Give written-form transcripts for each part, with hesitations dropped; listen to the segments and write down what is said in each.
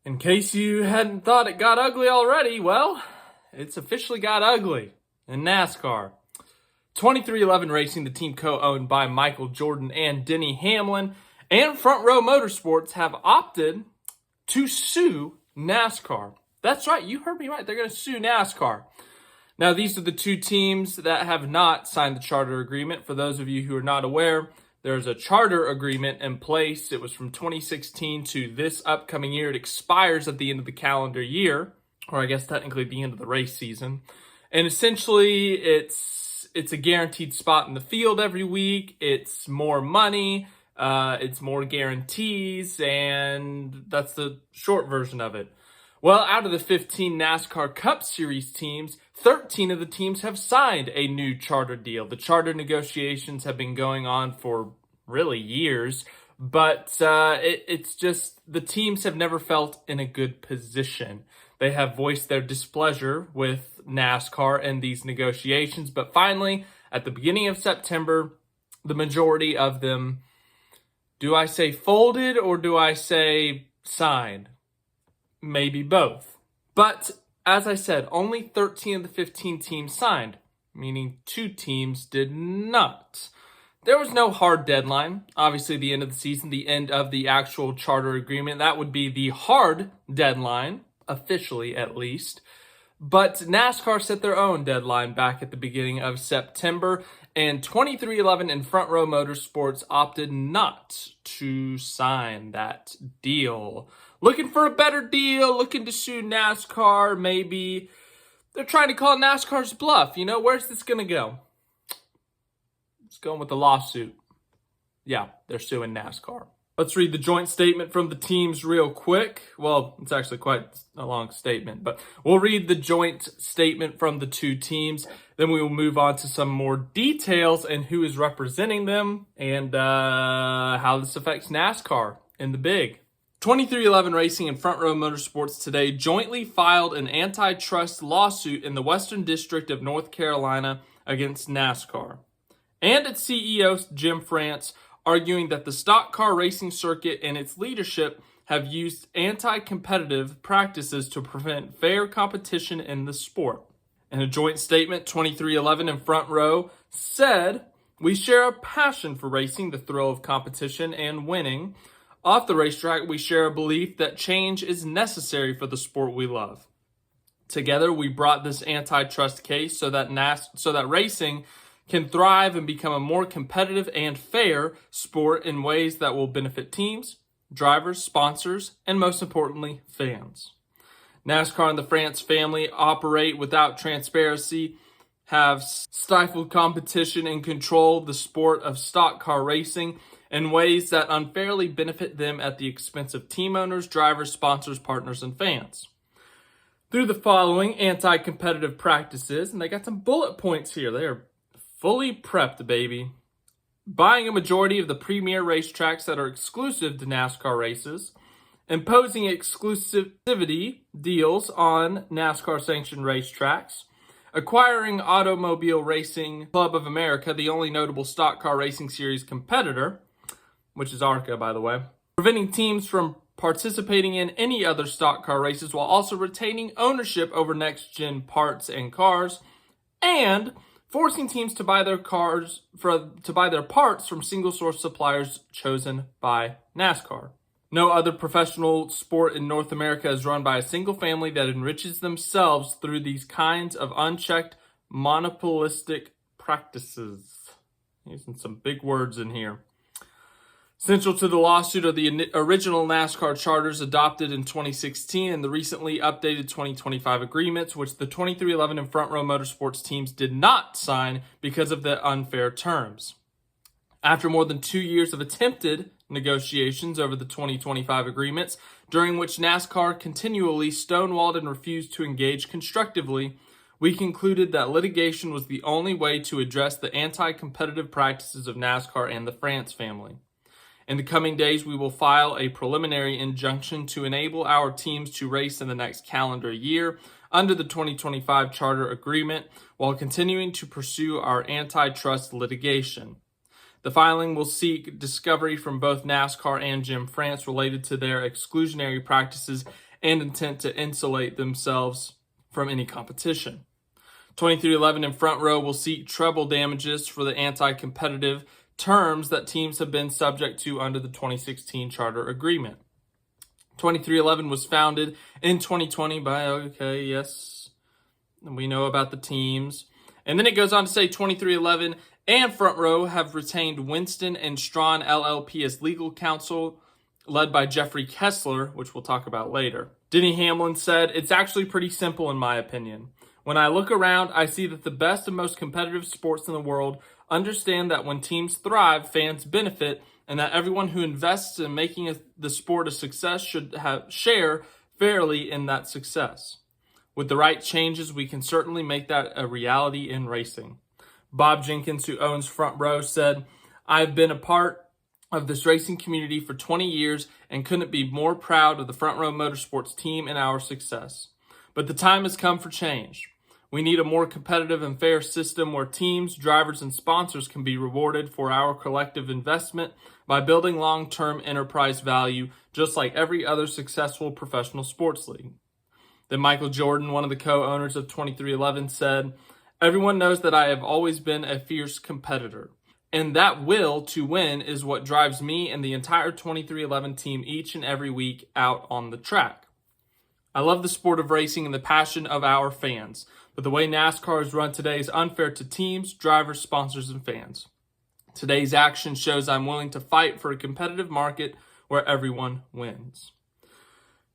In case you hadn't thought it got ugly already, well, it's officially got ugly in NASCAR. 2311 Racing, the team co-owned by Michael Jordan and Denny Hamlin, and Front Row Motorsports have opted to sue NASCAR. That's right, you heard me right. They're going to sue NASCAR. Now, these are the two teams that have not signed the charter agreement. For those of you who are not aware, there's a charter agreement in place. It was from 2016 to this upcoming year. It expires at the end of the calendar year, or I guess technically the end of the race season. And essentially, it's a guaranteed spot in the field every week. It's more money. It's more guarantees, and that's the short version of it. Well, out of the 15 NASCAR Cup Series teams, 13 of the teams have signed a new charter deal. The charter negotiations have been going on for really years, but it's just the teams have never felt in a good position. They have voiced their displeasure with NASCAR and these negotiations, but finally, at the beginning of September, the majority of them, do I say folded or do I say signed? Maybe both. But as I said, only 13 of the 15 teams signed, meaning 2 teams did not. There was no hard deadline. Obviously, the end of the season, the end of the actual charter agreement, that would be the hard deadline, officially at least. But NASCAR set their own deadline back at the beginning of September, and 2311 and Front Row Motorsports opted not to sign that deal. Looking for a better deal, looking to sue NASCAR, maybe. They're trying to call NASCAR's bluff. You know, where's this going to go? It's going with the lawsuit. Yeah, they're suing NASCAR. Let's read the joint statement from the teams real quick. Well, it's actually quite a long statement, but we'll read the joint statement from the two teams. Then we will move on to some more details and who is representing them and how this affects NASCAR in the big. 2311 Racing and Front Row Motorsports today jointly filed an antitrust lawsuit in the Western District of North Carolina against NASCAR and its CEO, Jim France, arguing that the stock car racing circuit and its leadership have used anti-competitive practices to prevent fair competition in the sport. In a joint statement, 2311 and Front Row said, "We share a passion for racing, the thrill of competition and winning. Off the racetrack, we share a belief that change is necessary for the sport we love. Together, we brought this antitrust case so that racing can thrive and become a more competitive and fair sport in ways that will benefit teams, drivers, sponsors, and most importantly, fans. NASCAR and the France family operate without transparency, have stifled competition and control the sport of stock car racing in ways that unfairly benefit them at the expense of team owners, drivers, sponsors, partners, and fans. Through the following anti-competitive practices," and they got some bullet points here. They are fully prepped, baby. "Buying a majority of the premier racetracks that are exclusive to NASCAR races, imposing exclusivity deals on NASCAR-sanctioned racetracks, acquiring Automobile Racing Club of America, the only notable stock car racing series competitor," which is ARCA, by the way, "preventing teams from participating in any other stock car races while also retaining ownership over next-gen parts and cars, and forcing teams to buy their parts from single-source suppliers chosen by NASCAR. No other professional sport in North America is run by a single family that enriches themselves through these kinds of unchecked monopolistic practices." Using some big words in here. Central to the lawsuit are the original NASCAR charters adopted in 2016 and the recently updated 2025 agreements, which the 2311 and Front Row Motorsports teams did not sign because of the unfair terms. After more than 2 years of attempted negotiations over the 2025 agreements, during which NASCAR continually stonewalled and refused to engage constructively, we concluded that litigation was the only way to address the anti-competitive practices of NASCAR and the France family. In the coming days, we will file a preliminary injunction to enable our teams to race in the next calendar year under the 2025 charter agreement while continuing to pursue our antitrust litigation. The filing will seek discovery from both NASCAR and Jim France related to their exclusionary practices and intent to insulate themselves from any competition. 2311 and Front Row will seek treble damages for the anti-competitive terms that teams have been subject to under the 2016 charter agreement. 2311 was founded in 2020 by, yes, we know about the teams. And then it goes on to say 2311 and Front Row have retained Winston and Strawn LLP as legal counsel, led by Jeffrey Kessler, which we'll talk about later. Denny Hamlin said, "It's actually pretty simple in my opinion. When I look around, I see that the best and most competitive sports in the world understand that when teams thrive, fans benefit, and that everyone who invests in making the sport a success should share fairly in that success. With the right changes, we can certainly make that a reality in racing." Bob Jenkins, who owns Front Row, said, "I've been a part of this racing community for 20 years and couldn't be more proud of the Front Row Motorsports team and our success. But the time has come for change. We need a more competitive and fair system where teams, drivers, and sponsors can be rewarded for our collective investment by building long-term enterprise value, just like every other successful professional sports league." Then Michael Jordan, one of the co-owners of 2311, said, "Everyone knows that I have always been a fierce competitor, and that will to win is what drives me and the entire 2311 team each and every week out on the track. I love the sport of racing and the passion of our fans, but the way NASCAR is run today is unfair to teams, drivers, sponsors, and fans. Today's action shows I'm willing to fight for a competitive market where everyone wins."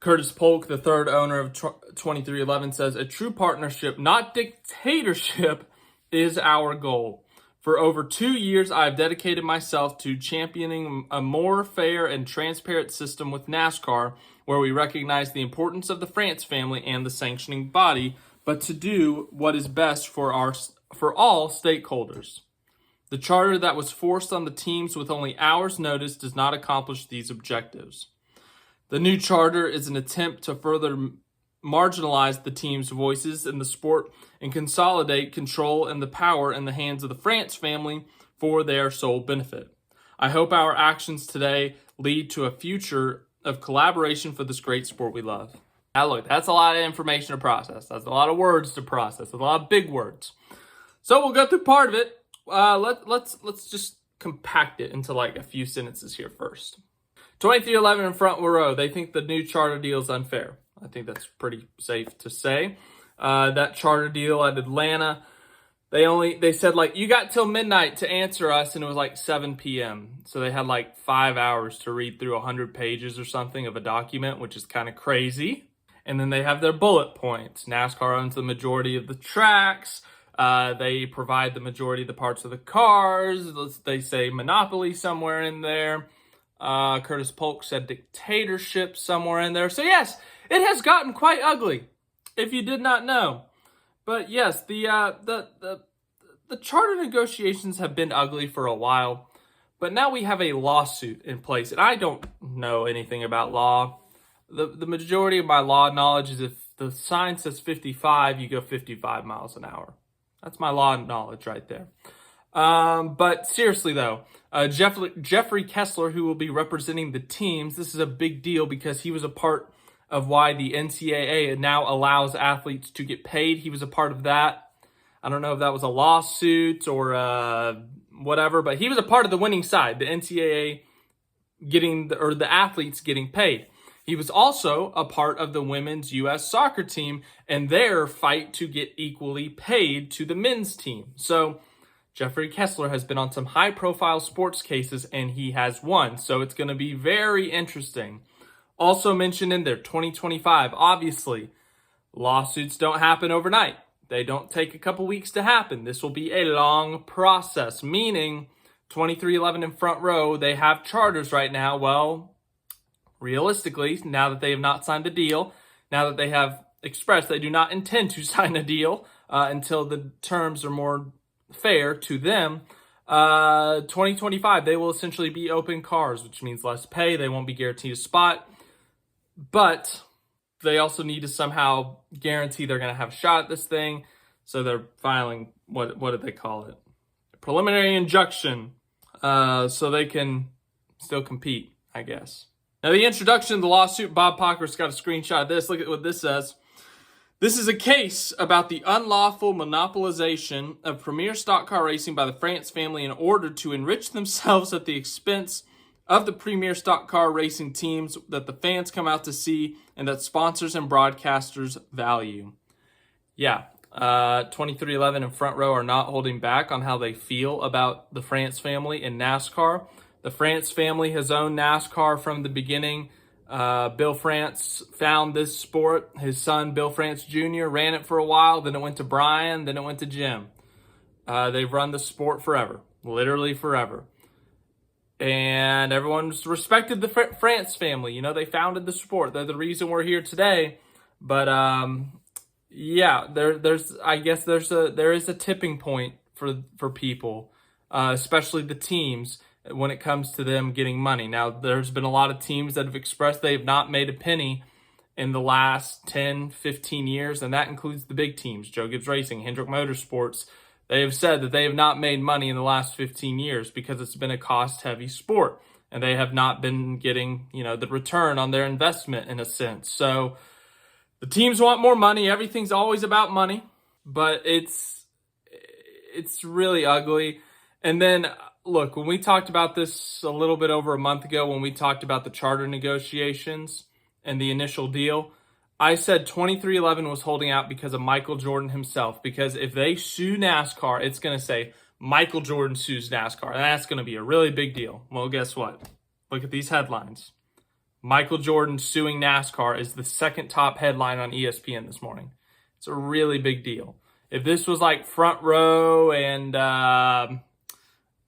Curtis Polk, the third owner of 2311, says, "A true partnership, not dictatorship, is our goal. For over 2 years, I have dedicated myself to championing a more fair and transparent system with NASCAR, where we recognize the importance of the France family and the sanctioning body, but to do what is best for all stakeholders. The charter that was forced on the teams with only hours' notice does not accomplish these objectives. The new charter is an attempt to further marginalize the team's voices in the sport and consolidate control and the power in the hands of the France family for their sole benefit. I hope our actions today lead to a future of collaboration for this great sport we love." Now look, that's a lot of information to process. That's a lot of words to process. That's a lot of big words. So we'll go through part of it. Let's just compact it into like a few sentences here first. 2311 and Front Row, they think the new charter deal is unfair. I think that's pretty safe to say. That charter deal at Atlanta, they said like, you got till midnight to answer us, and it was like 7 p.m. So they had like 5 hours to read through 100 pages or something of a document, which is kind of crazy. And then they have their bullet points. NASCAR owns the majority of the tracks. They provide the majority of the parts of the cars. They say monopoly somewhere in there. Curtis Polk said dictatorship somewhere in there. So yes, it has gotten quite ugly, if you did not know. But yes, the charter negotiations have been ugly for a while, but now we have a lawsuit in place, and I don't know anything about law. The majority of my law knowledge is if the sign says 55, you go 55 miles an hour. That's my law knowledge right there. But seriously though, Jeffrey Kessler, who will be representing the teams, this is a big deal because he was a part of why the NCAA now allows athletes to get paid. He was a part of that. I don't know if that was a lawsuit or whatever, but he was a part of the winning side, the NCAA the athletes getting paid. He was also a part of the women's U.S. soccer team and their fight to get equally paid to the men's team. So Jeffrey Kessler has been on some high-profile sports cases, and he has won. So it's going to be very interesting. Also mentioned in there, 2025, obviously, lawsuits don't happen overnight. They don't take a couple weeks to happen. This will be a long process, meaning 2311 and Front Row, they have charters right now. Well, realistically, now that they have not signed a deal, now that they have expressed they do not intend to sign a deal until the terms are more fair to them, 2025, they will essentially be open cars, which means less pay. They won't be guaranteed a spot, but they also need to somehow guarantee they're going to have a shot at this thing. So they're filing, what did they call it? A preliminary injunction, so they can still compete, I guess. Now, the introduction of the lawsuit, Bob Pockrass got a screenshot of this. Look at what this says. This is a case about the unlawful monopolization of premier stock car racing by the France family in order to enrich themselves at the expense of the premier stock car racing teams that the fans come out to see and that sponsors and broadcasters value. Yeah, 2311 and Front Row are not holding back on how they feel about the France family in NASCAR. The France family has owned NASCAR from the beginning. Bill France found this sport. His son, Bill France Jr., ran it for a while. Then it went to Brian. Then it went to Jim. They've run the sport forever, literally forever. And everyone's respected the France family. You know, they founded the sport. They're the reason we're here today. But yeah, there is a tipping point for people, especially the teams, when it comes to them getting money. Now, there's been a lot of teams that have expressed they have not made a penny in the last 10, 15 years, and that includes the big teams, Joe Gibbs Racing, Hendrick Motorsports. They have said that they have not made money in the last 15 years because it's been a cost-heavy sport, and they have not been getting, the return on their investment in a sense. So the teams want more money. Everything's always about money, but it's really ugly. And then, look, when we talked about this a little bit over a month ago, when we talked about the charter negotiations and the initial deal, I said 2311 was holding out because of Michael Jordan himself. Because if they sue NASCAR, it's going to say Michael Jordan sues NASCAR. And that's going to be a really big deal. Well, guess what? Look at these headlines. Michael Jordan suing NASCAR is the second top headline on ESPN this morning. It's a really big deal. If this was like Front Row and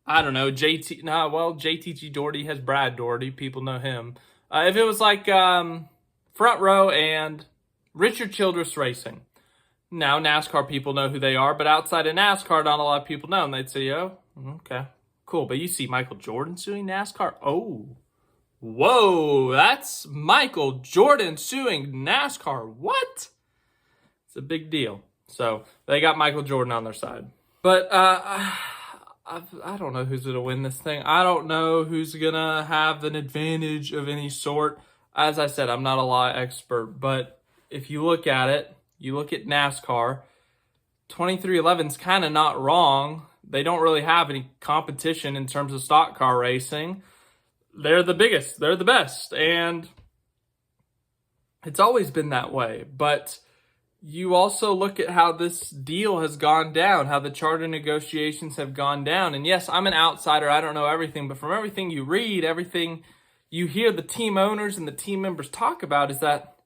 I don't know, JTG Doherty has Brad Doherty. People know him. If it was like Front Row and Richard Childress Racing. Now, NASCAR people know who they are, but outside of NASCAR, not a lot of people know. And they'd say, oh, okay, cool. But you see Michael Jordan suing NASCAR? Oh, whoa, that's Michael Jordan suing NASCAR. What? It's a big deal. So they got Michael Jordan on their side. But I don't know who's going to win this thing. I don't know who's going to have an advantage of any sort. As I said, I'm not a law expert, but if you look at it, you look at NASCAR, 2311's kind of not wrong. They don't really have any competition in terms of stock car racing. They're the biggest. They're the best. And it's always been that way. But you also look at how this deal has gone down, how the charter negotiations have gone down. And yes, I'm an outsider. I don't know everything. But from everything you read, everything you hear the team owners and the team members talk about is that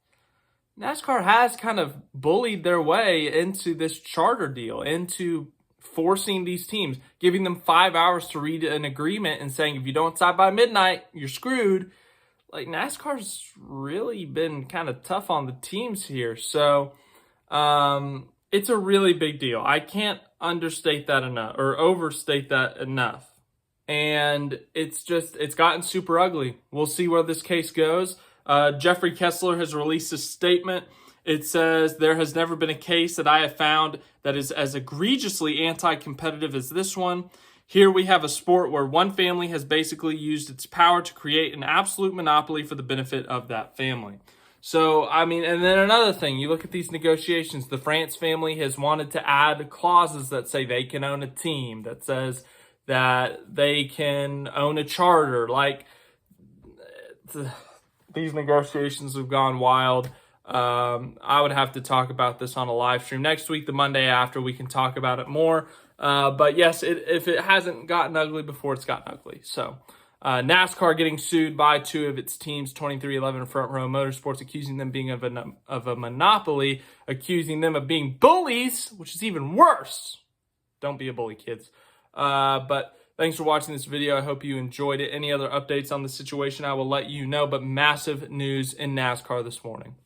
NASCAR has kind of bullied their way into this charter deal, into forcing these teams, giving them 5 hours to read an agreement and saying, if you don't sign by midnight, you're screwed. Like, NASCAR's really been kind of tough on the teams here. So it's a really big deal. I can't understate that enough or overstate that enough. And it's gotten super ugly. We'll see where this case goes. Jeffrey Kessler has released a statement. It says, there has never been a case that I have found that is as egregiously anti-competitive as this one. Here we have a sport where one family has basically used its power to create an absolute monopoly for the benefit of that family. So, I mean, and then another thing, you look at these negotiations, the France family has wanted to add clauses that say they can own a team, that says that they can own a charter. Like, these negotiations have gone wild. I would have to talk about this on a live stream next week, the Monday after. We can talk about it more. But yes, if it hasn't gotten ugly before, it's gotten ugly. So NASCAR getting sued by two of its teams, 2311 and Front Row Motorsports, accusing them being of a monopoly, accusing them of being bullies, which is even worse. Don't be a bully, kids. But thanks for watching this video. I hope you enjoyed it. Any other updates on the situation, I will let you know. But massive news in NASCAR this morning.